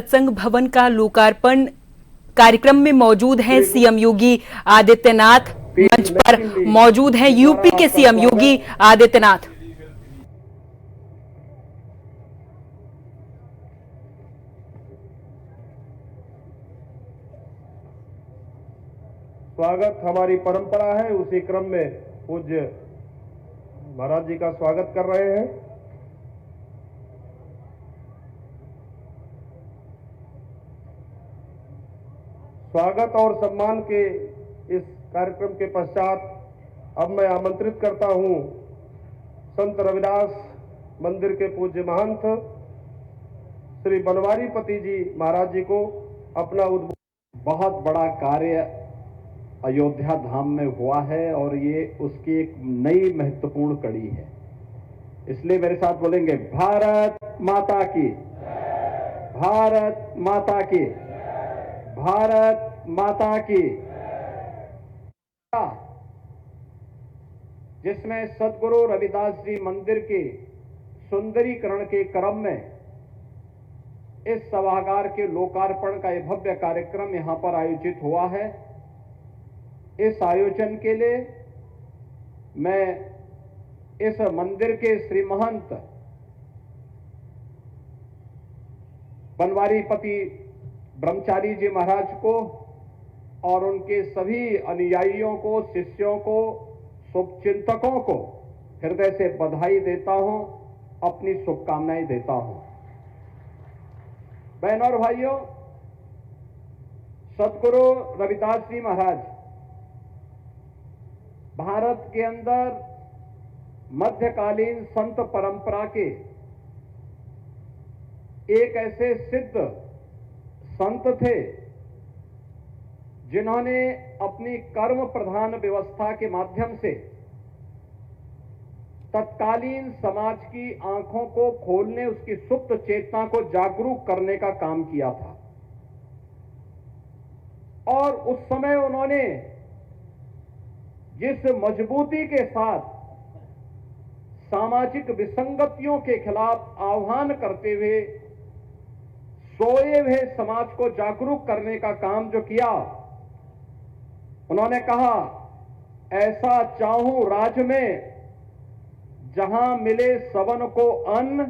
सत्संग भवन का लोकार्पण कार्यक्रम में मौजूद हैं सीएम योगी आदित्यनाथ। मंच पर मौजूद हैं यूपी के सीएम योगी आदित्यनाथ। स्वागत हमारी परंपरा है, उसी क्रम में पूज्य महाराज जी का स्वागत कर रहे हैं। स्वागत और सम्मान के इस कार्यक्रम के पश्चात अब मैं आमंत्रित करता हूं संत रविदास मंदिर के पूज्य महंत श्री बनवारीपति जी महाराज जी को अपना उद्बोधन। बहुत बड़ा कार्य अयोध्या धाम में हुआ है और ये उसकी एक नई महत्वपूर्ण कड़ी है, इसलिए मेरे साथ बोलेंगे भारत माता की, भारत माता की, भारत माता की। जिसमें सदगुरु रविदास जी मंदिर के सुंदरीकरण के क्रम में इस सभागार के लोकार्पण का यह भव्य कार्यक्रम यहां पर आयोजित हुआ है। इस आयोजन के लिए मैं इस मंदिर के श्री महंत बनवारीपति ब्रह्मचारी जी महाराज को और उनके सभी अनुयायियों को, शिष्यों को, शुभचिंतकों को हृदय से बधाई देता हूं, अपनी शुभकामनाएं देता हूं। बहनों और भाइयों, सदगुरु रविदास जी महाराज भारत के अंदर मध्यकालीन संत परंपरा के एक ऐसे सिद्ध संत थे जिन्होंने अपनी कर्म प्रधान व्यवस्था के माध्यम से तत्कालीन समाज की आंखों को खोलने, उसकी सुप्त चेतना को जागरूक करने का काम किया था। और उस समय उन्होंने जिस मजबूती के साथ सामाजिक विसंगतियों के खिलाफ आह्वान करते हुए सोए हुए समाज को जागरूक करने का काम जो किया, उन्होंने कहा, ऐसा चाहूं राज में जहां मिले सबन को अन्न,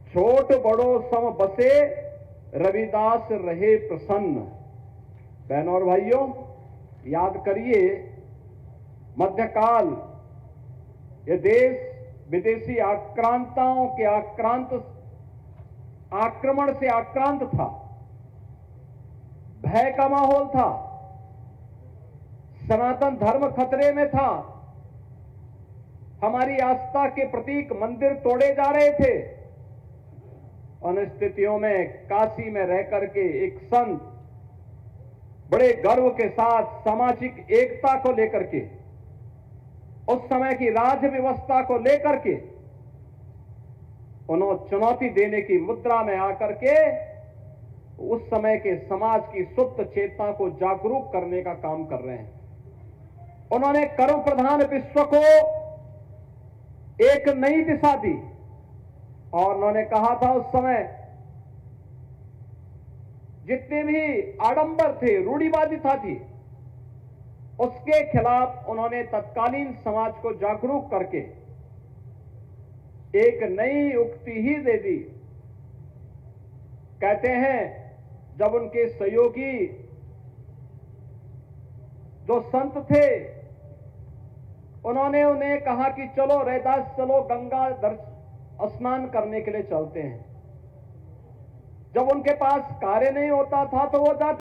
छोट बड़ो सम बसे रविदास रहे प्रसन्न। बहनों और भाइयों, याद करिए, मध्यकाल ये देश विदेशी आक्रांताओं के आक्रमण से आक्रांत था, भय का माहौल था, सनातन धर्म खतरे में था, हमारी आस्था के प्रतीक मंदिर तोड़े जा रहे थे। उन स्थितियों में काशी में रह करके एक संत बड़े गर्व के साथ सामाजिक एकता को लेकर के, उस समय की राज व्यवस्था को लेकर के उन्होंने चुनौती देने की मुद्रा में आकर के उस समय के समाज की सुप्त चेतना को जागरूक करने का काम कर रहे हैं। उन्होंने कर्म प्रधान विश्व को एक नई दिशा दी और उन्होंने कहा था, उस समय जितने भी आडंबर थे, रूढ़िवादिता थी, उसके खिलाफ उन्होंने तत्कालीन समाज को जागरूक करके एक नई उक्ति ही दे दी। कहते हैं, जब उनके सहयोगी जो संत थे, उन्होंने उन्हें कहा कि चलो रैदास, चलो गंगा स्नान करने के लिए चलते हैं। जब उनके पास कार्य नहीं होता था तो वो जाते